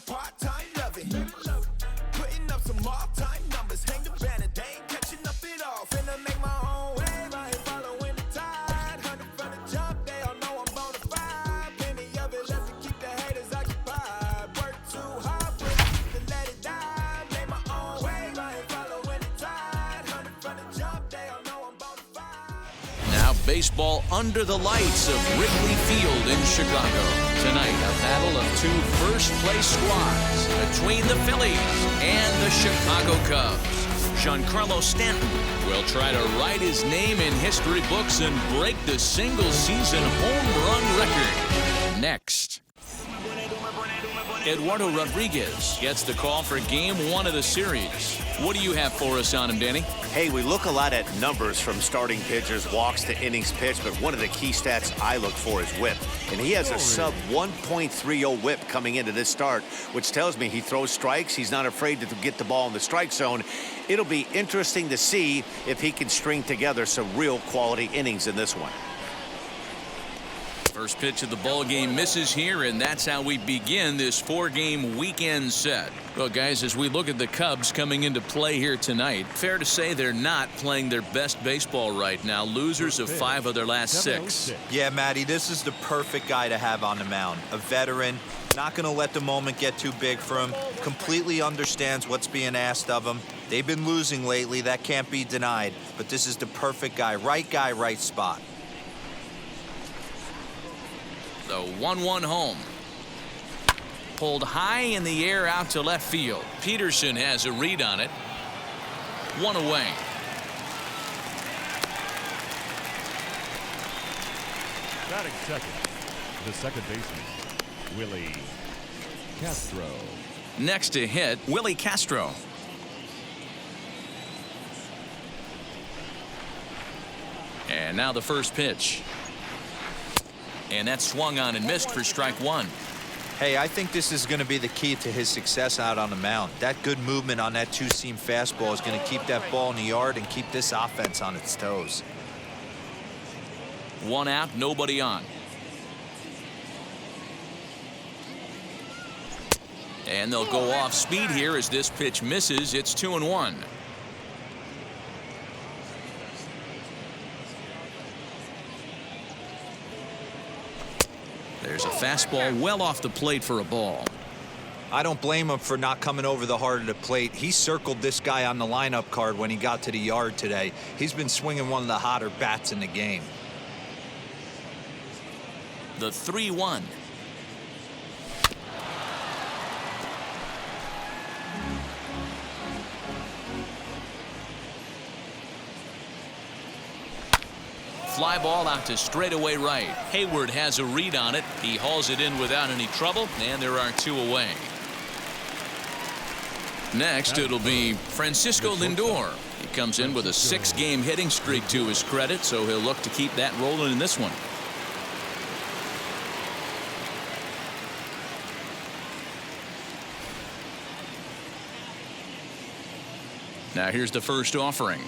part-time loving. Putting up some all-time numbers. Hang the banner, they ain't catching up at all. Finna make my own wave, I ain't following the tide. 100 from the jump, they all know I'm bona fide. Plenty of it left to keep the haters occupied. Work too hard, but to let it die. Make my own wave, I ain't following the tide. 100 from the jump, they all know I'm bona fide. Now baseball under the lights of Wrigley Field in Chicago. Tonight, a battle of two first-place squads between the Phillies and the Chicago Cubs. Giancarlo Stanton will try to write his name in history books and break the single-season home run record. Next. Eduardo Rodriguez gets the call for Game 1 of the series. What do you have for us on him, Danny? Hey, we look a lot at numbers from starting pitchers, walks to innings pitched, but one of the key stats I look for is whip. And he has a sub 1.30 whip coming into this start, which tells me he throws strikes. He's not afraid to get the ball in the strike zone. It'll be interesting to see if he can string together some real quality innings in this one. First pitch of the ball game misses here, and that's how we begin this four-game weekend set. Well, guys, as we look at the Cubs coming into play here tonight, fair to say they're not playing their best baseball right now. Losers of 5 of their last 6. Yeah, Matty, this is the perfect guy to have on the mound. A veteran, not going to let the moment get too big for him, completely understands what's being asked of him. They've been losing lately, that can't be denied, but this is the perfect guy, right spot. The 1-1 home. Pulled high in the air out to left field. Peterson has a read on it. 1 away. Batting second, the second baseman, Willie Castro. Next to hit, Willie Castro. And now the first pitch. And that swung on and missed for strike 1. Hey, I think this is going to be the key to his success out on the mound. That good movement on that two-seam fastball is going to keep that ball in the yard and keep this offense on its toes. 1 out, nobody on. And they'll go off speed here as this pitch misses. It's 2-1. There's a fastball well off the plate for a ball. I don't blame him for not coming over the heart of the plate. He circled this guy on the lineup card when he got to the yard today. He's been swinging one of the hotter bats in the game. The 3-1. Fly ball out to straightaway right. Hayward has a read on it. He hauls it in without any trouble, and there are 2 away. Next, it'll be Francisco Lindor. He comes in with a 6-game hitting streak to his credit, so he'll look to keep that rolling in this one. Now here's the first offering.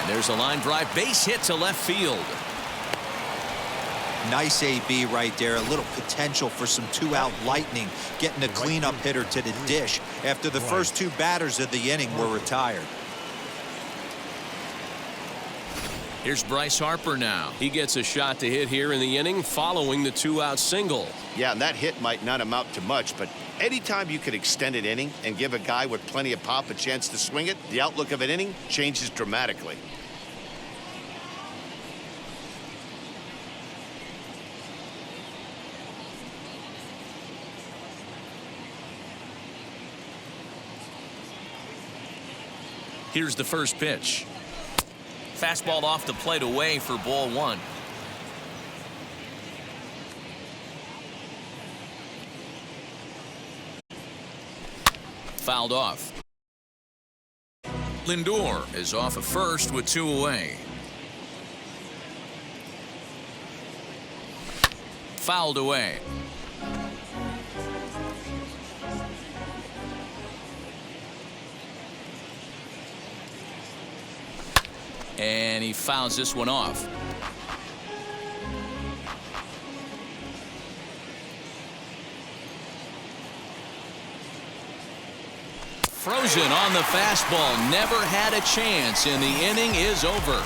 There's a line drive base hit to left field. Nice AB right there. A little potential for some 2-out lightning, getting the cleanup hitter to the dish after the first 2 batters of the inning were retired. Here's Bryce Harper now. He gets a shot to hit here in the inning following the 2-out single. Yeah, and that hit might not amount to much, but anytime you can extend an inning and give a guy with plenty of pop a chance to swing it, the outlook of an inning changes dramatically. Here's the first pitch. Fastball off the plate away for ball 1. Fouled off. Lindor is off at first with 2 away. Fouled away. And he fouls this one off. Frozen on the fastball. Never had a chance, and the inning is over.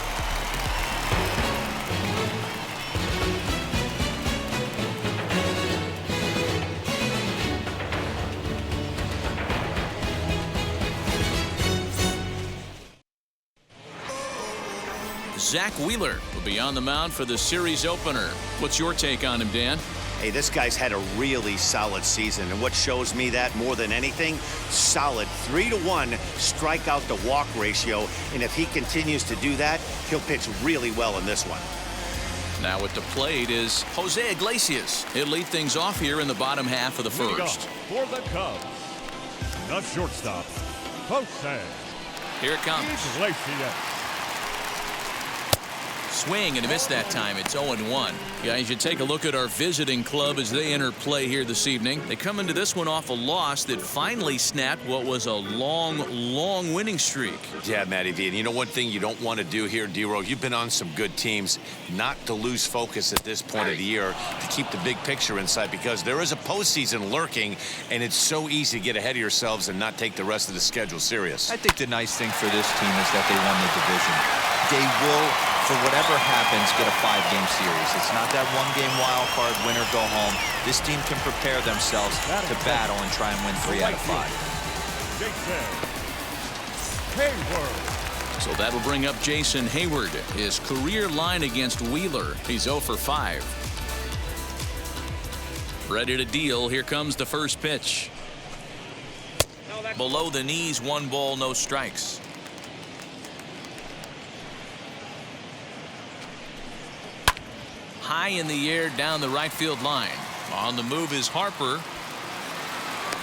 Zach Wheeler will be on the mound for the series opener. What's your take on him, Dan? Hey, this guy's had a really solid season, and what shows me that more than anything, solid 3-to-1 strikeout to walk ratio, and if he continues to do that, he'll pitch really well in this one. Now at the plate is Jose Iglesias. He'll lead things off here in the bottom half of the Leading first. off for the Cubs, the shortstop, Jose Here it comes. Iglesias. Swing and a miss that time. It's 0-1. Guys, you take a look at our visiting club as they enter play here this evening. They come into this one off a loss that finally snapped what was a long winning streak. Yeah, Matty V. And you know one thing you don't want to do here, D-Row, you've been on some good teams, not to lose focus at this point of the year, to keep the big picture in sight, because there is a postseason lurking, and it's so easy to get ahead of yourselves and not take the rest of the schedule serious. I think the nice thing for this team is that they won the division. They will, for whatever happens, get a 5-game series. It's not that one-game wild card, win or go home. This team can prepare themselves to battle and try and win 3 out of 5. Jason Hayward. So that'll bring up Jason Hayward. His career line against Wheeler. He's 0 for 5. Ready to deal. Here comes the first pitch. Below the knees, 1 ball, no strikes. High in the air down the right field line. On the move is Harper.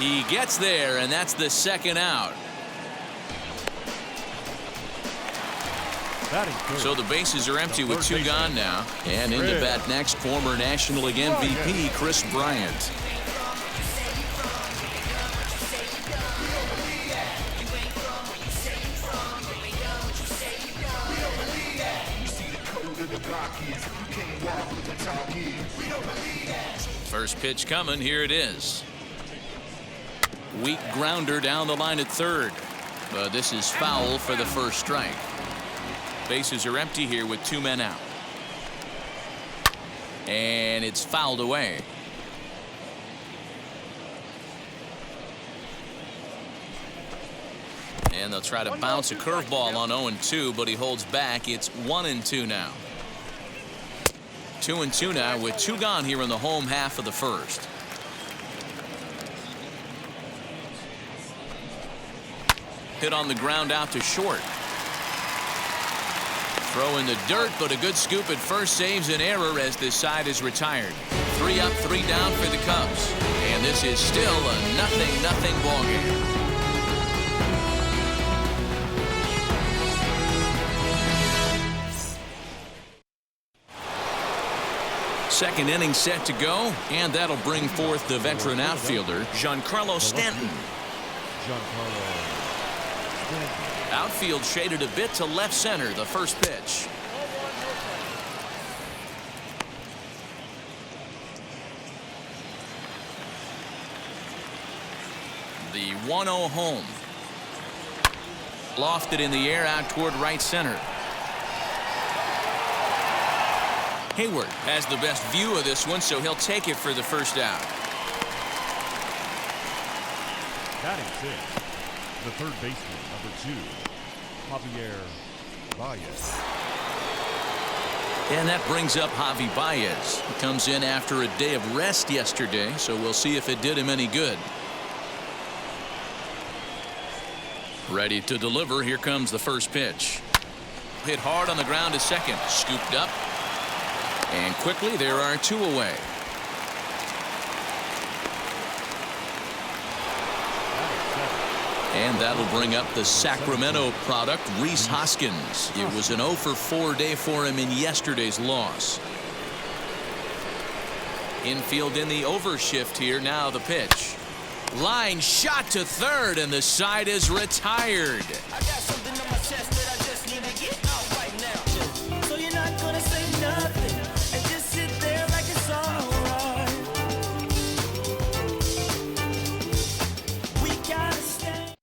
He gets there, and that's the second out. So the bases are empty with 2 gone now. And in to bat next, former National League MVP Chris Bryant. First pitch coming. Here it is. Weak grounder down the line at third. But this is foul for the first strike. Bases are empty here with 2 men out. And it's fouled away. And they'll try to bounce a curveball on 0-2, but he holds back. It's 1-2 now. 2-2 now with 2 gone here in the home half of the first. Hit on the ground out to short. Throw in the dirt, but a good scoop at first saves an error as this side is retired. 3 up, 3 down for the Cubs. And this is still a 0-0 ball game. Second inning set to go, and that'll bring forth the veteran outfielder, Giancarlo Stanton. Outfield shaded a bit to left center, the first pitch. The 1-0 home. Lofted in the air out toward right center. Hayward has the best view of this one, so he'll take it for the first out. Batting 6, the third baseman, number 2, Javier Baez. And that brings up Javi Baez. He comes in after a day of rest yesterday, so we'll see if it did him any good. Ready to deliver. Here comes the first pitch. Hit hard on the ground to second. Scooped up. And quickly there are 2 away. And that'll bring up the Sacramento product, Rhys Hoskins. It was an 0 for 4 day for him in yesterday's loss. Infield in the overshift here. Now the pitch. Line shot to third, and the side is retired. I got something on my chest that I just need to get out right now. So you're not gonna say nothing and just sit there like it's alright. We gotta stay.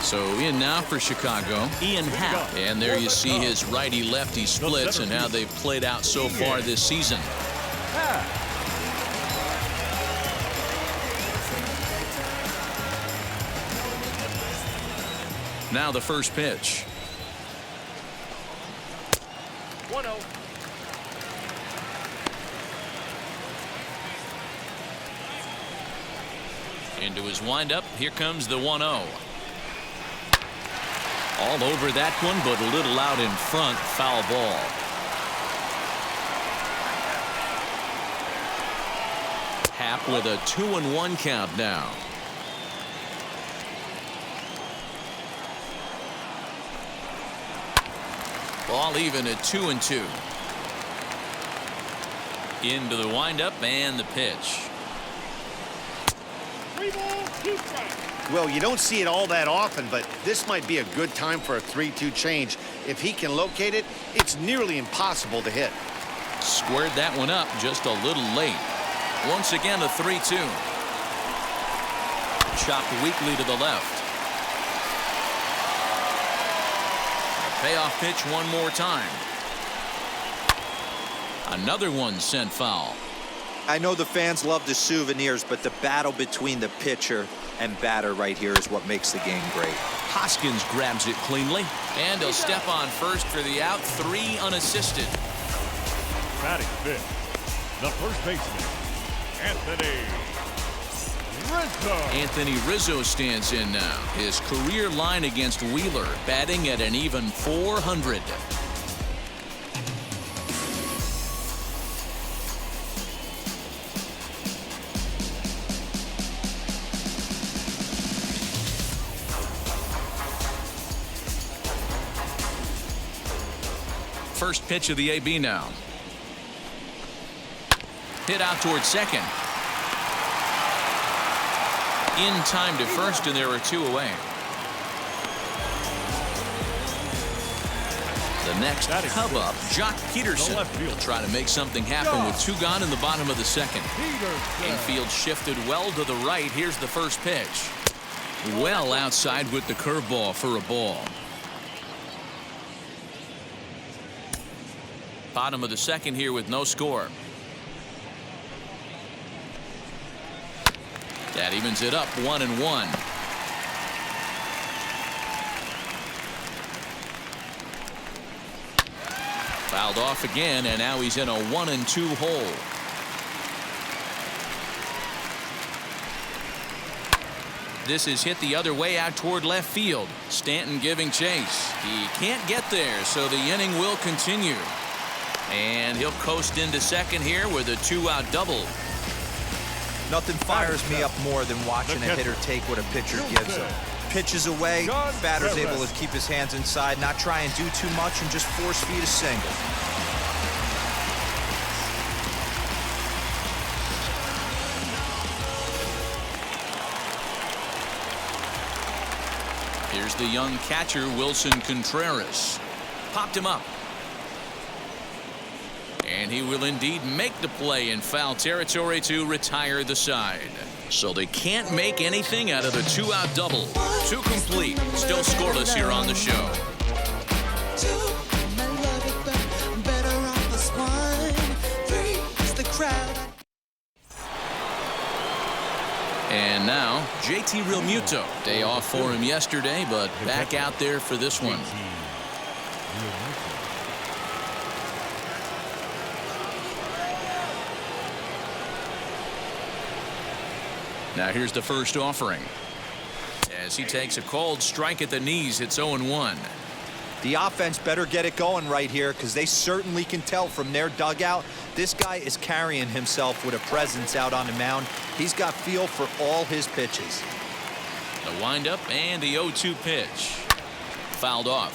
So in now for Chicago, Ian Happ. And there you see his righty-lefty splits and how they've played out so far this season. Now the first pitch. 1-0. Into his windup. Here comes the 1-0. All over that one, but a little out in front. Foul ball. Happ with a 2-1 count now. Ball even at 2-2. Into the windup and the pitch. Well, you don't see it all that often, but this might be a good time for a 3-2 change. If he can locate it, it's nearly impossible to hit. Squared that one up just a little late. Once again, a 3-2. Chopped weakly to the left. Payoff pitch one more time. Another one sent foul. I know the fans love the souvenirs, but the battle between the pitcher and batter right here is what makes the game great. Hoskins grabs it cleanly, and he'll step on first for the out. 3 unassisted. Batting fifth, the first baseman, Anthony Rizzo. Anthony Rizzo stands in now. His career line against Wheeler, batting at an even .400. First pitch of the AB now. Hit out towards second. In time to first, and there are 2 away. The next Cub up, Jock Peterson. He'll try to make something happen with 2 gone in the bottom of the second. Infield shifted well to the right. Here's the first pitch. Well outside with the curveball for a ball. Bottom of the second here with no score. That evens it up 1-1. Fouled off again, and now he's in a 1-2 hole. This is hit the other way out toward left field. Stanton giving chase. He can't get there, so the inning will continue. And he'll coast into second here with a 2-out double. Nothing fires me up more than watching a hitter take what a pitcher gives him. Pitches away, batter's able to keep his hands inside, not try and do too much, and just force feed a single. Here's the young catcher, Wilson Contreras. Popped him up. And he will indeed make the play in foul territory to retire the side. So they can't make anything out of the 2-out double. 2 complete. Still scoreless here on the show. And now, JT Realmuto. Day off for him yesterday, but back out there for this one. Now here's the first offering. As he takes a cold strike at the knees, it's 0-1. The offense better get it going right here, because they certainly can tell from their dugout this guy is carrying himself with a presence out on the mound. He's got feel for all his pitches. The windup and the 0-2 pitch. Fouled off.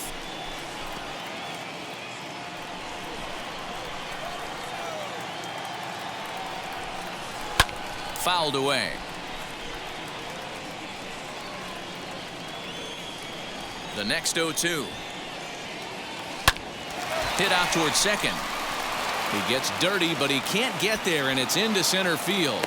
Fouled away. The next 0-2. Hit out towards second. He gets dirty, but he can't get there, and it's into center field.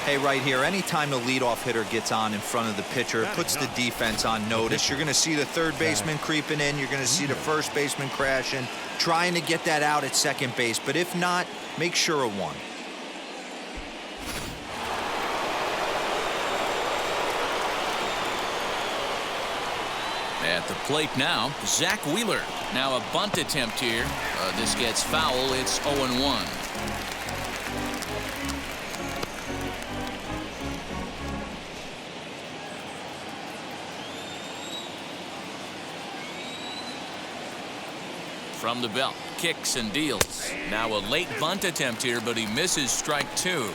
Hey, right here, anytime the leadoff hitter gets on in front of the pitcher, it puts the defense on notice. You're going to see the third baseman creeping in. You're going to see the first baseman crashing, trying to get that out at second base. But if not, make sure of one. At the plate now, Zach Wheeler. Now a bunt attempt here. This gets foul. It's 0-1. From the belt, kicks and deals. Now a late bunt attempt here, but he misses strike 2.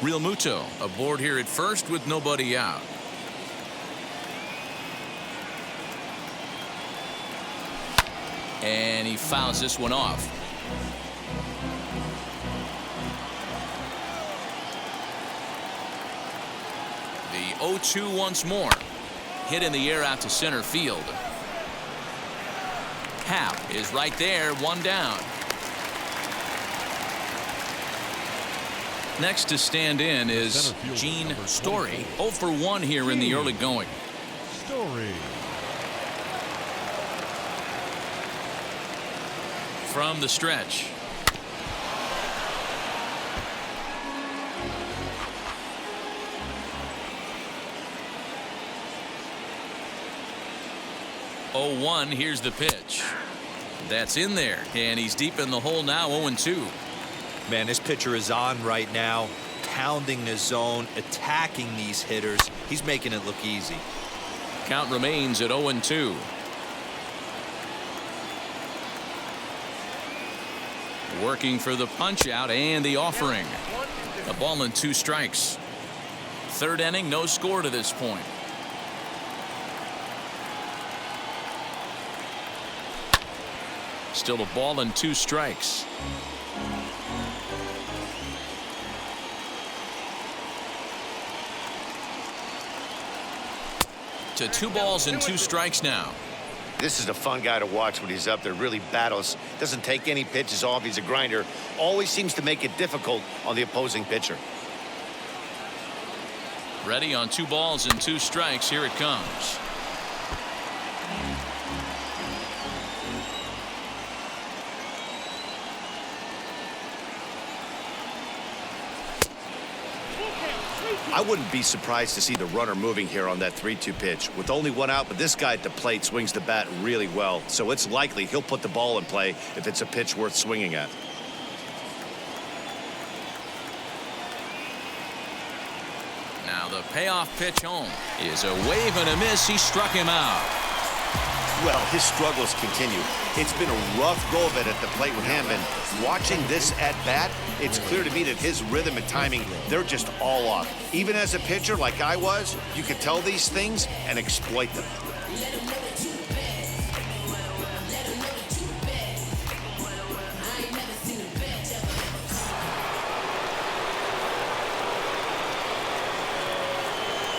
Real Muto aboard here at first with nobody out. And he fouls this one off. The 0-2 once more. Hit in the air out to center field. Hap is right there, one down. Next to stand in is Gene Story. 0 for 1 here in the early going. Story. From the stretch. Oh, 1, here's the pitch. That's in there, and he's deep in the hole now, 0-2. Man, this pitcher is on right now, pounding the zone, attacking these hitters. He's making it look easy. Count remains at 0-2. Working for the punch out and the offering. A ball and 2 strikes. Third inning, no score to this point. Still a ball and 2 strikes. To 2 balls and 2 strikes now. This is a fun guy to watch when he's up there. Really battles. Doesn't take any pitches off. He's a grinder. Always seems to make it difficult on the opposing pitcher. Ready on 2 balls and 2 strikes. Here it comes. I wouldn't be surprised to see the runner moving here on that 3-2 pitch. With only 1 out, but this guy at the plate swings the bat really well, so it's likely he'll put the ball in play if it's a pitch worth swinging at. Now the payoff pitch home is a wave and a miss. He struck him out. Well, his struggles continue. It's been a rough go of it at the plate with him, and watching this at bat, it's clear to me that his rhythm and timing, they're just all off. Even as a pitcher like I was, you could tell these things and exploit them.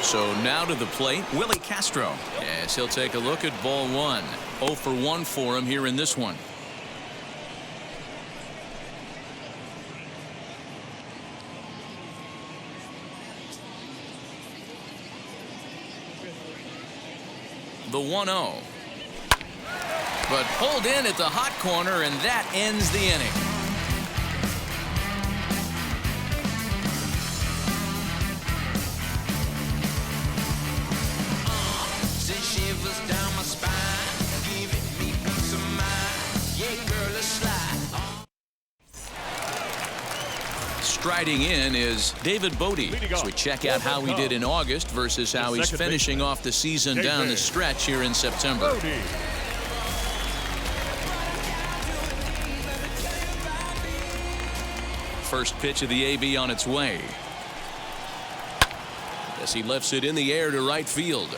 So now to the plate, Willie Castro. Yes, he'll take a look at ball 1. 0 for 1 for him here in this one. The 1-0. But pulled in at the hot corner, and that ends the inning. Striding in is David Bodie. So we check out how he did in August versus how he's finishing off the season down the stretch here in September. First pitch of the AB on its way. As he lifts it in the air to right field.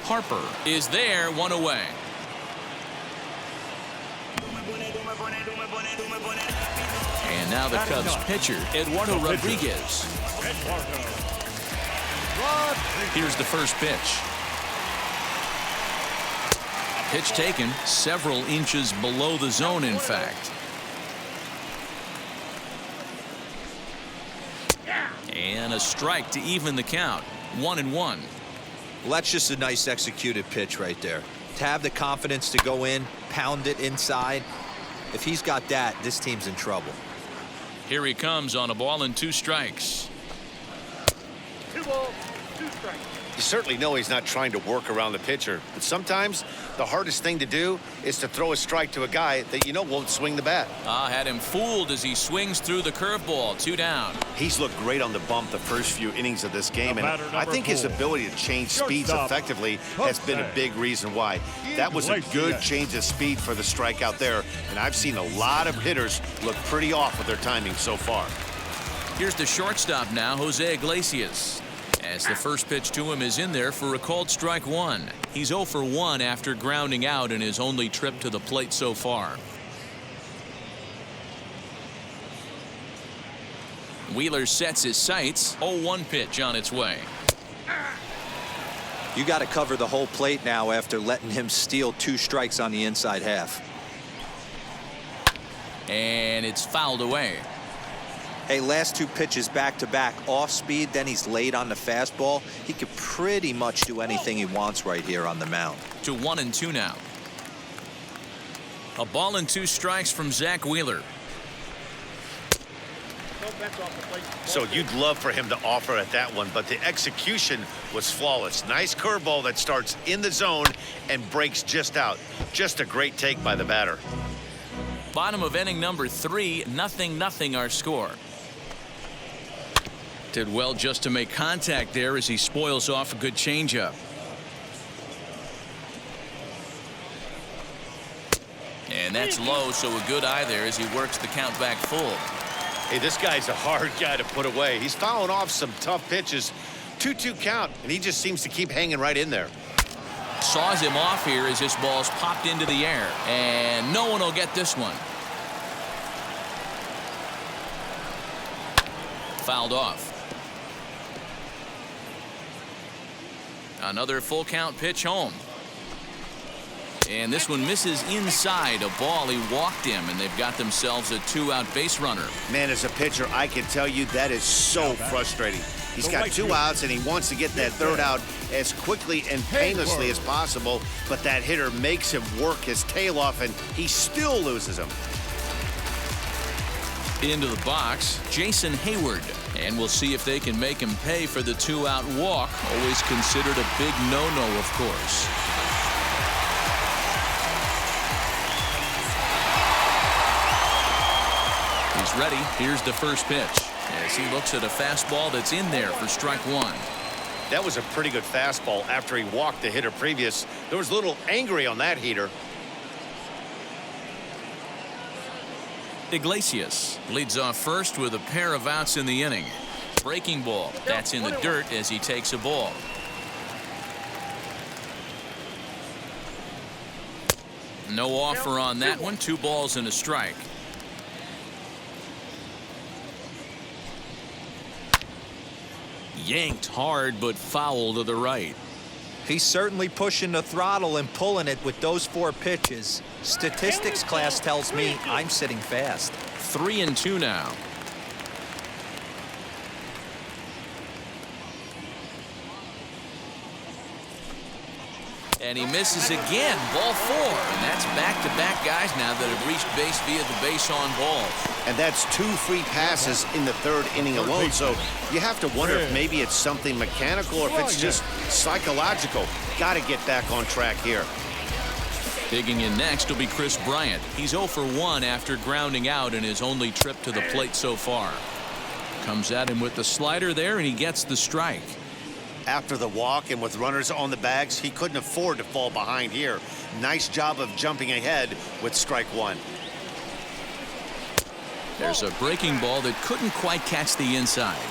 Harper is there, 1 away. And now the Cubs pitcher, Eduardo Rodriguez. Here's the first pitch. Pitch taken several inches below the zone, in fact. And a strike to even the count. 1-1. Well, that's just a nice executed pitch right there. To have the confidence to go in, pound it inside. If he's got that, this team's in trouble. Here he comes on a ball and 2 strikes. 2 balls, 2 strikes. You certainly know he's not trying to work around the pitcher, but sometimes the hardest thing to do is to throw a strike to a guy that you know won't swing the bat. Had him fooled as he swings through the curveball. 2 down. He's looked great on the bump the first few innings of this game, and I think his ability to change speeds effectively has been a big reason why. That was a good change of speed for the strikeout there, and I've seen a lot of hitters look pretty off with their timing so far. Here's the shortstop now, Jose Iglesias. As the first pitch to him is in there for a called strike 1. He's 0 for 1 after grounding out in his only trip to the plate so far. Wheeler sets his sights. 0-1 pitch on its way. You got to cover the whole plate now after letting him steal 2 strikes on the inside half. And it's fouled away. Hey, last 2 pitches back-to-back off speed, then he's late on the fastball. He could pretty much do anything he wants right here on the mound. To 1-2 now. A ball and 2 strikes from Zach Wheeler. So you'd love for him to offer at that one, but the execution was flawless. Nice curveball that starts in the zone and breaks just out. Just a great take by the batter. Bottom of inning number 3, 0-0 our score. Did well just to make contact there as he spoils off a good changeup. And that's low, so a good eye there as he works the count back full. Hey, this guy's a hard guy to put away. He's fouling off some tough pitches. 2-2 count, and he just seems to keep hanging right in there. Saws him off here as this ball's popped into the air, and no one will get this one. Fouled off. Another full count pitch home. And this one misses inside a ball. He walked him, and they've got themselves a 2-out base runner. Man, as a pitcher, I can tell you that is so frustrating. He's got 2 outs, and he wants to get that 3rd out as quickly and painlessly as possible, but that hitter makes him work his tail off, and he still loses him. Into the box, Jason Hayward. And we'll see if they can make him pay for the 2-out walk. Always considered a big no-no, of course. He's ready. Here's the first pitch as he looks at a fastball that's in there for strike 1. That was a pretty good fastball after he walked the hitter previous. There was a little angry on that heater. Iglesias leads off first with a pair of outs in the inning. Breaking ball. That's in the dirt as he takes a ball. No offer on that one. 2 balls and a strike. Yanked hard, but foul to the right. He's certainly pushing the throttle and pulling it with those 4 pitches. Statistics class tells me I'm sitting fast. 3-2 now. And he misses again. Ball 4. And that's back-to-back guys now that have reached base via the base on balls. And that's 2 free passes in the 3rd inning alone. So you have to wonder if maybe it's something mechanical or if it's just psychological. Got to get back on track here. Digging in next will be Chris Bryant. He's 0 for 1 after grounding out in his only trip to the plate so far. Comes at him with the slider there, and he gets the strike. After the walk and with runners on the bags, he couldn't afford to fall behind here. Nice job of jumping ahead with strike 1. There's a breaking ball that couldn't quite catch the inside.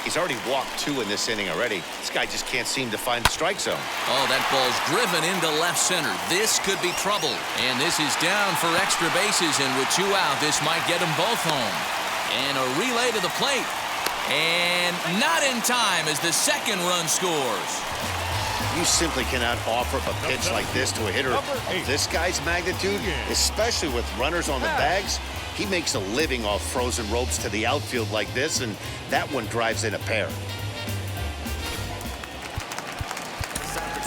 He's already walked 2 in this inning already. This guy just can't seem to find the strike zone. Oh, that ball's driven into left center. This could be trouble. And this is down for extra bases, and with 2 out, this might get them both home. And a relay to the plate. And not in time as the 2nd run scores. You simply cannot offer a pitch like this to a hitter of this guy's magnitude, especially with runners on the bags. He makes a living off frozen ropes to the outfield like this, and that one drives in a pair.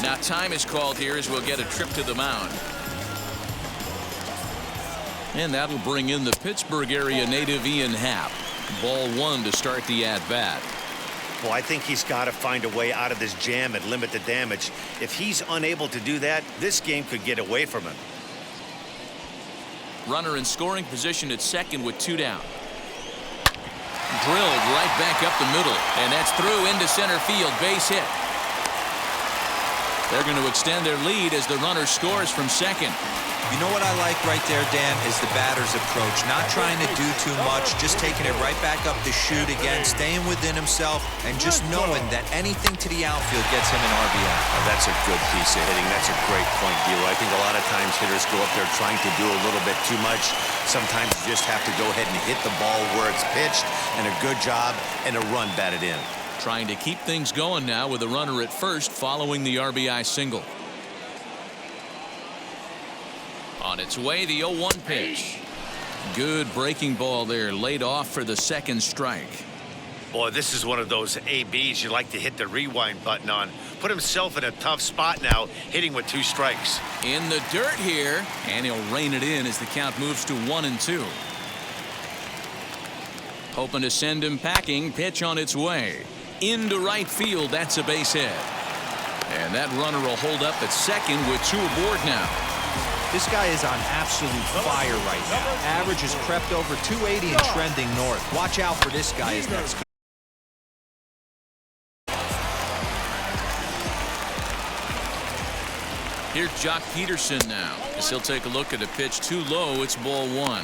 Now time is called here as we'll get a trip to the mound. And that'll bring in the Pittsburgh area native Ian Happ. Ball one to start the at-bat. Well, I think he's got to find a way out of this jam and limit the damage. If he's unable to do that, this game could get away from him. Runner in scoring position at second with 2 down. Drilled right back up the middle, and that's through into center field. Base hit. They're going to extend their lead as the runner scores from second. You know what I like right there, Dan, is the batter's approach. Not trying to do too much, just taking it right back up to shoot again, staying within himself, and just knowing that anything to the outfield gets him an RBI. Oh, that's a good piece of hitting. That's a great point, Dero. I think a lot of times hitters go up there trying to do a little bit too much. Sometimes you just have to go ahead and hit the ball where it's pitched, and a good job, and a run batted in. Trying to keep things going now with a runner at first following the RBI single. On its way, the 0-1 pitch. Good breaking ball there, laid off for the second strike. Boy, this is one of those ABs you like to hit the rewind button on. Put himself in a tough spot now, hitting with 2 strikes. In the dirt here, and he'll rein it in as the count moves to 1-2. Hoping to send him packing. Pitch on its way. Into right field, that's a base hit. And that runner will hold up at second with 2 aboard now. This guy is on absolute fire right now. Average has crept over 280 and trending north. Watch out for this guy as next. Here's Jock Peterson now as he'll take a look at a pitch too low. It's ball 1.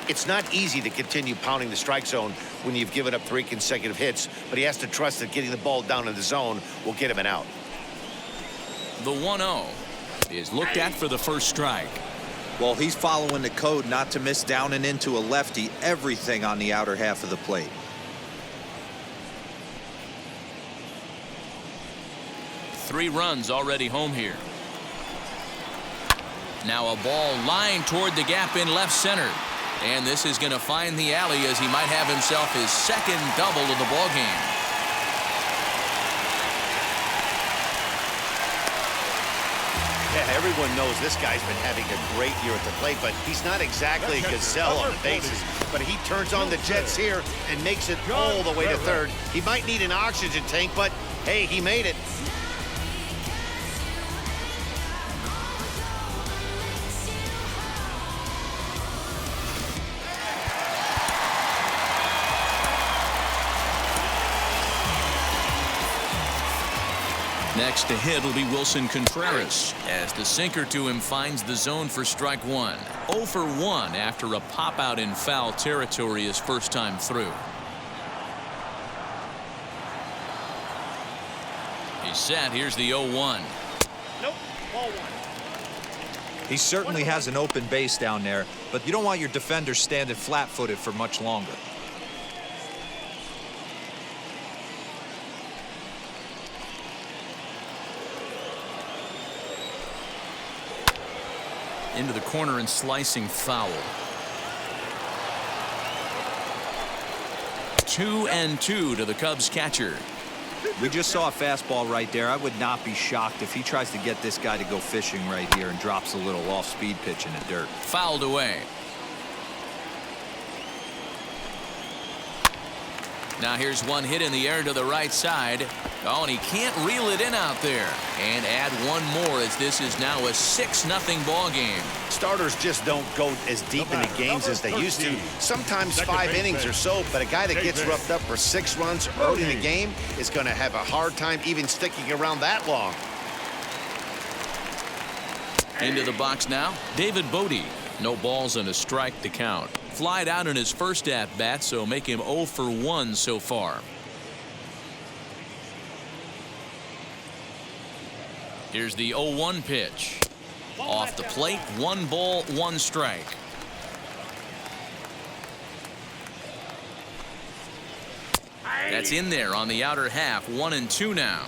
It's not easy to continue pounding the strike zone when you've given up 3 consecutive hits, but he has to trust that getting the ball down in the zone will get him an out. The 1-0 is looked at for the first strike. Well, he's following the code not to miss down and into a lefty. Everything on the outer half of the plate. Three runs already home here. Now a ball lined toward the gap in left center. And this is going to find the alley as he might have himself his second double of the ball game. Yeah, everyone knows this guy's been having a great year at the plate, but he's not exactly a gazelle on the bases. But he turns on the Jets here and makes it all the way to third. He might need an oxygen tank, but hey, he made it. Next to hit will be Wilson Contreras as the sinker to him finds the zone for strike 1. 0 for 1 after a pop out in foul territory his first time through. He's set. Here's the 0-1. Nope, ball 1. He certainly has an open base down there, but you don't want your defender standing flat-footed for much longer. Into the corner and slicing foul. 2-2 to the Cubs catcher. We just saw a fastball right there. I would not be shocked if he tries to get this guy to go fishing right here and drops a little off-speed pitch in the dirt. Fouled away. Now here's one hit in the air to the right side. Oh, and he can't reel it in out there. And add one more as this is now a 6-0 ball game. Starters just don't go as deep into games as they used to. Sometimes 5 innings or so, but a guy that gets roughed up for 6 runs early in the game is going to have a hard time even sticking around that long. Into the box now, David Bodie. No balls and a strike to count. Flied out in his first at-bat, so make him 0 for 1 so far. Here's the 0-1 pitch. Off the plate, 1 ball, 1 strike. That's in there on the outer half, 1-2 now.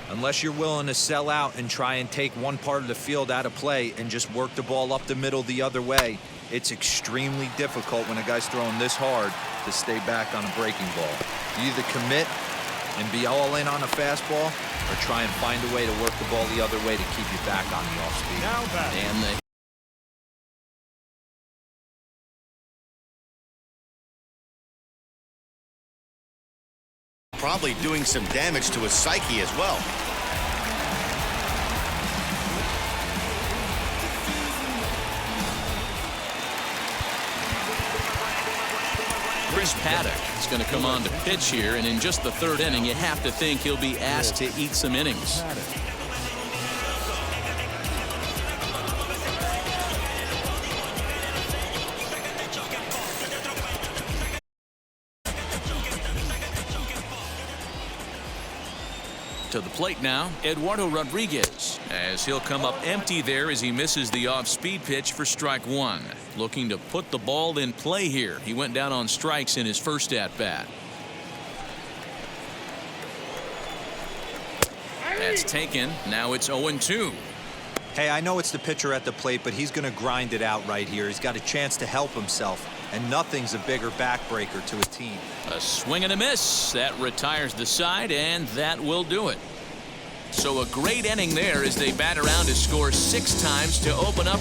Unless you're willing to sell out and try and take one part of the field out of play and just work the ball up the middle the other way, It's extremely difficult when a guy's throwing this hard to stay back on a breaking ball. You either commit and be all in on a fastball or try and find a way to work the ball the other way to keep you back on the off speed. Now back. And the Probably doing some damage to his psyche as well. Chris Paddock is going to come on to pitch here, and in just the third inning, you have to think he'll be asked to eat some innings. To the plate now, Eduardo Rodriguez, as he'll come up empty there as he misses the off-speed pitch for strike one. Looking to put the ball in play here. He went down on strikes in his first at-bat. That's taken. Now it's 0-2. Hey, I know it's the pitcher at the plate, but he's going to grind it out right here. He's got a chance to help himself, and nothing's a bigger backbreaker to a team. A swing and a miss. That retires the side, and that will do it. So a great inning there as they bat around to score 6 times to open up